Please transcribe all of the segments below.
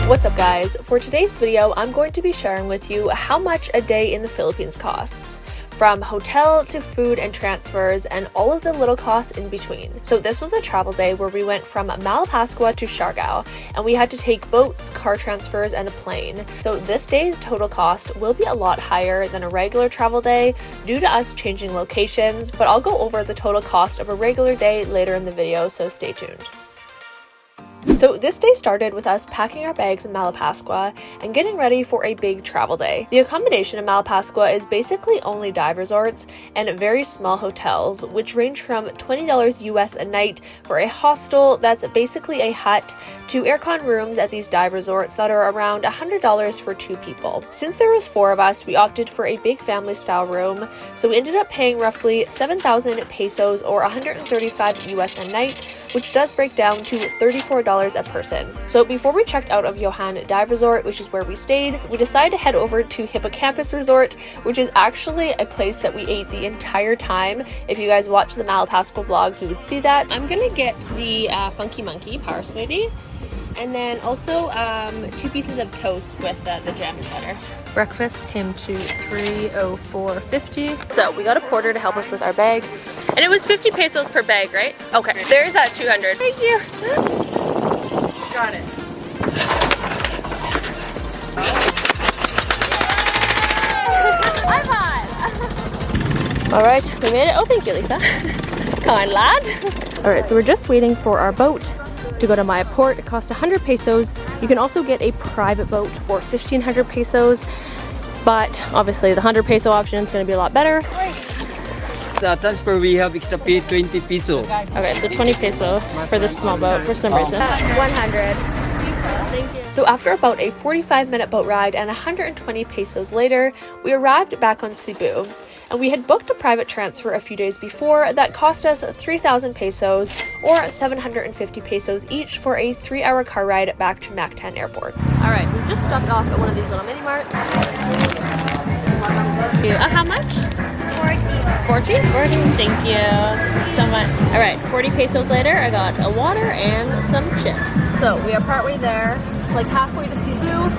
What's up guys? For today's video, I'm going to be sharing with you how much a day in the Philippines costs, from hotel to food and transfers and all of the little costs in between. So this was a travel day where we went from Malapascua to Siargao, and we had to take boats, car transfers, and a plane. So this day's total cost will be a lot higher than a regular travel day due to us changing locations, but I'll go over the total cost of a regular day later in the video, so stay tuned. So this day started with us packing our bags in Malapascua and getting ready for a big travel day. The accommodation in Malapascua is basically only dive resorts and very small hotels, which range from $20 US a night for a hostel that's basically a hut to aircon rooms at these dive resorts that are around $100 for 2 people. Since there was 4 of us, we opted for a big family style room, so we ended up paying roughly 7,000 pesos or 135 US a night, which does break down to $34 a person. So before we checked out of Johan Dive Resort, which is where we stayed, we decided to head over to Hippocampus Resort, which is actually a place that we ate the entire time. If you guys watch the Malapascua vlogs, you would see that. I'm gonna get the Funky Monkey power smoothie, and then also 2 pieces of toast with the jam and butter. Breakfast came to $304.50. So we got a porter to help us with our bag, and it was 50 pesos per bag, right? Okay, there's 200. Thank you. Got it. High five! All right, we made it. Oh, thank you, Lisa. Come on, lad. All right, so we're just waiting for our boat to go to Maya Port. It costs 100 pesos. You can also get a private boat for 1,500 pesos, but obviously the 100 peso option is going to be a lot better. Transfer we have extra pay 20 peso. Okay, so 20 peso for this small boat for some reason. 100. Thank you. So after about a 45-minute boat ride and 120 pesos later, we arrived back on Cebu. And we had booked a private transfer a few days before that cost us 3,000 pesos or 750 pesos each for a 3-hour car ride back to Mactan Airport. All right, we've just stopped off at one of these little mini marts. How much? 40? Thank you so much. All right, 40 pesos later, I got a water and some chips. So we are partway there, like halfway to Cebu.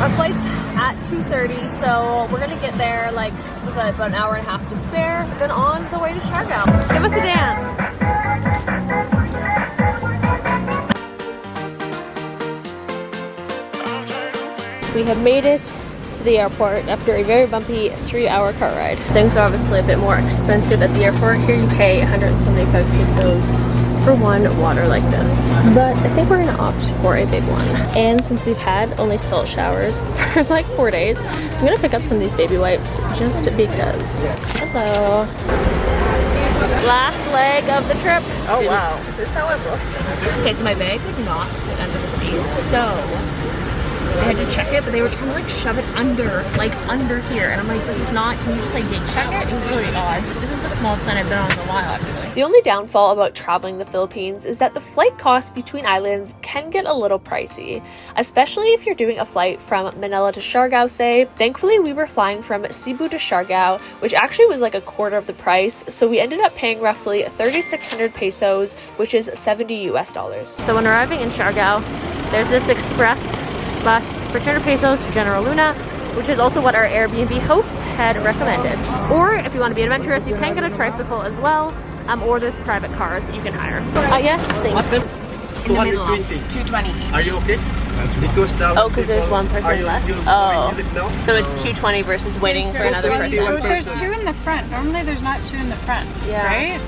Our flight's at 2:30, so we're gonna get there like with about an hour and a half to spare. Then on the way to Siargao. Give us a dance. We have made it to the airport after a very bumpy 3-hour car ride. Things are obviously a bit more expensive at the airport. Here you pay 175 pesos for one water like this, but I think we're gonna opt for a big one. And since we've had only salt showers for like 4 days, I'm gonna pick up some of these baby wipes just because. Hello. Last leg of the trip. Oh wow, is this how it looks? Okay, so my bag would not fit under the seat, so I had to check it, but they were trying to like shove it under here, and I'm like, this is not, can you just like gate check it? It was really odd. This is the smallest plane I've been on in a while actually. The only downfall about traveling the Philippines is that the flight costs between islands can get a little pricey, especially if you're doing a flight from Manila to Siargao, say. Thankfully, we were flying from Cebu to Siargao, which actually was like a quarter of the price, so we ended up paying roughly 3,600 pesos, which is $70 US. So when arriving in Siargao, there's this express bus for 200 pesos to General Luna, which is also what our Airbnb host had recommended. Or if you want to be adventurous, you can get a tricycle as well, or there's private cars that you can hire. Yes, thanks. In the middle, 220 each. Are you okay? Because now because there's one person less. Oh, so it's 220 versus waiting for another person. There's 2 in the front. Normally there's not 2 in the front, right?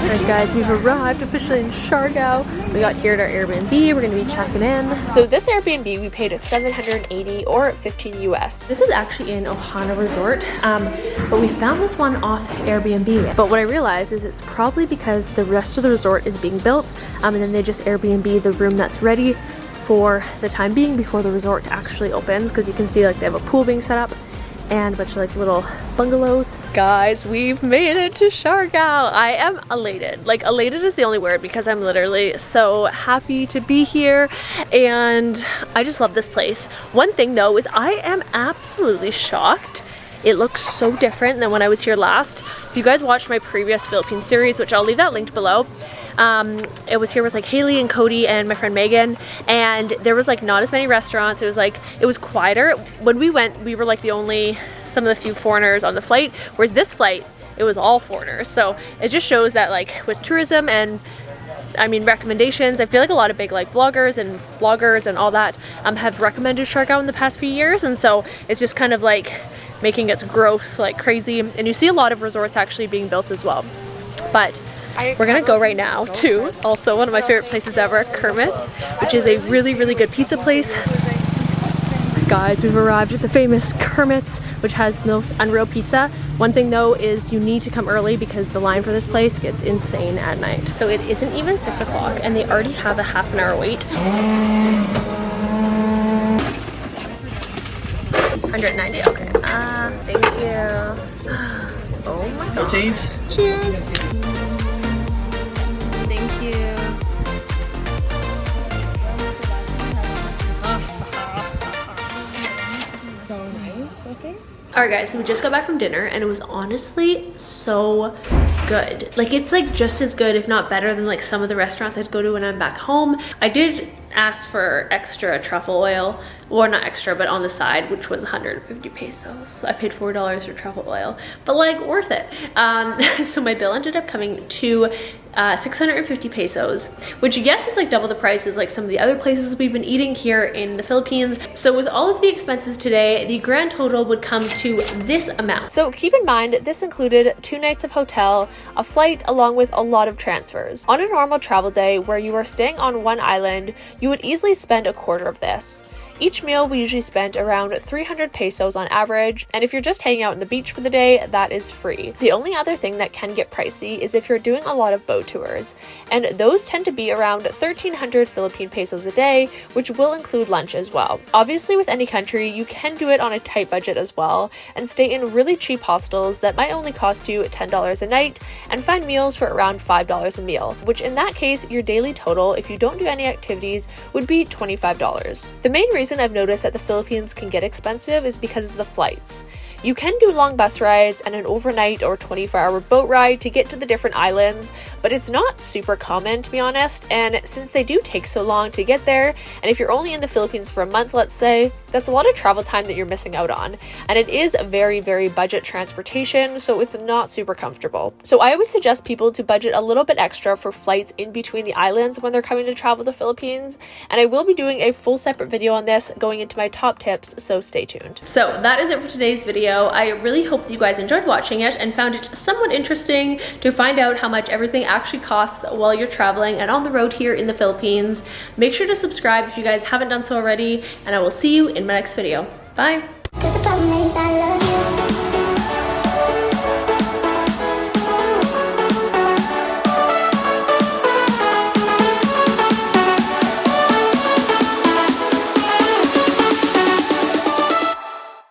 Alright guys, we've arrived officially in Siargao. We got here at our Airbnb. We're going to be checking in. So this Airbnb we paid at 780 or 15 US. This is actually in Ohana Resort, but we found this one off Airbnb. But what I realized is it's probably because the rest of the resort is being built, and then they just Airbnb the room that's ready for the time being before the resort actually opens, because you can see like they have a pool being set up and a bunch of like little bungalows. Guys, we've made it to Siargao. I am elated. Like, elated is the only word because I'm literally so happy to be here and I just love this place. One thing though is I am absolutely shocked It looks so different than when I was here last. If you guys watched my previous Philippines series, which I'll leave that linked below, it was here with like Haley and Cody and my friend Megan, and there was like not as many restaurants. It was quieter. When we went, we were like some of the few foreigners on the flight, whereas this flight, it was all foreigners. So it just shows that like with tourism and recommendations, I feel like a lot of big like vloggers and bloggers and all that have recommended Shark Out in the past few years, and so it's just kind of like making its growth like crazy, and you see a lot of resorts actually being built as well. But we're gonna go right now to also one of my favorite places ever, Kermit's, which is a really, really good pizza place. Guys, we've arrived at the famous Kermit's, which has the most unreal pizza. One thing though is you need to come early because the line for this place gets insane at night. So it isn't even 6 o'clock and they already have a half an hour wait. 190, okay. Thank you. Oh my god. Cheers. Cheers. Thank you. So nice looking. Alright guys, so we just got back from dinner and it was honestly so good. Like it's like just as good, if not better, than like some of the restaurants I'd go to when I'm back home. I did ask for extra truffle oil, or not extra, but on the side, which was 150 pesos. So I paid $4 for truffle oil, but like worth it. So my bill ended up coming to 650 pesos, which yes is like double the price as like some of the other places we've been eating here in the Philippines. So with all of the expenses today, the grand total would come to this amount. So keep in mind, this included 2 nights of hotel, a flight, along with a lot of transfers. On a normal travel day where you are staying on one island, you would easily spend a quarter of this. Each meal we usually spent around 300 pesos on average, and if you're just hanging out on the beach for the day, that is free. The only other thing that can get pricey is if you're doing a lot of boat tours, and those tend to be around 1,300 Philippine pesos a day, which will include lunch as well. Obviously, with any country, you can do it on a tight budget as well, and stay in really cheap hostels that might only cost you $10 a night, and find meals for around $5 a meal, which in that case, your daily total, if you don't do any activities, would be $25. The main reason I've noticed that the Philippines can get expensive is because of the flights. You can do long bus rides and an overnight or 24-hour boat ride to get to the different islands, but it's not super common, to be honest, and since they do take so long to get there, and if you're only in the Philippines for a month, let's say, that's a lot of travel time that you're missing out on, and it is a very, very budget transportation, so it's not super comfortable. So I always suggest people to budget a little bit extra for flights in between the islands when they're coming to travel the Philippines, and I will be doing a full separate video on this going into my top tips, so stay tuned. So that is it for today's video. I really hope that you guys enjoyed watching it and found it somewhat interesting to find out how much everything actually costs while you're traveling and on the road here in the Philippines. Make sure to subscribe if you guys haven't done so already, and I will see you in my next video. Bye!